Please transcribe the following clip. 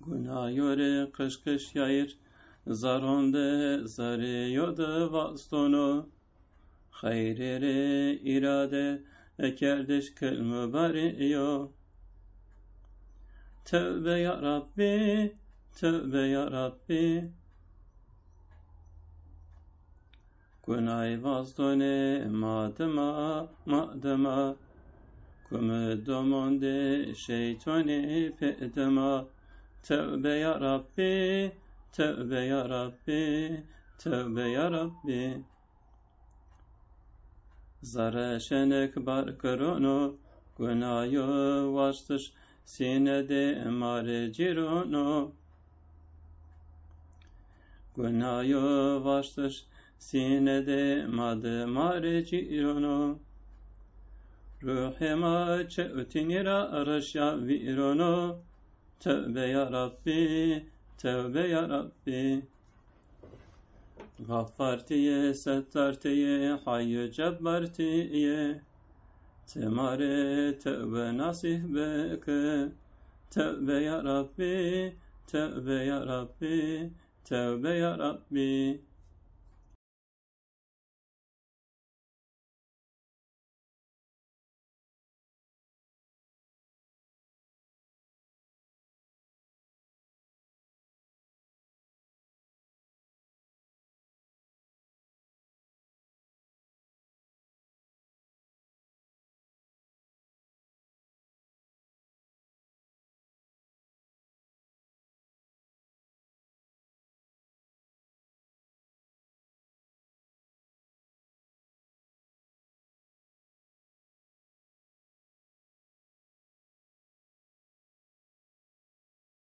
Günah yore kış kış yayır, zaronde zarı yoda vastonu. Hayrere irade ekerdeş kel mübareyo. Tövbe ya Rabbi, tövbe ya Rabbi. Günah vazdone madema. Kumu domonde şeytani pedema. Tövbe ya Rabbi, tövbe ya Rabbi, tövbe ya Rabbi. Zara şenek bar kıronu, günahı vastış sinede mare cirono. Günahı vastış sinede mare cirono. Ruhema çe'utinira araşya virono. Tövbe ya Rabbi, tövbe ya Rabbi. Gaffartiye, settartiye, hayy cebbartiye. Temare tövbe nasih beke. Tövbe ya Rabbi, tövbe ya Rabbi, tövbe ya Rabbi.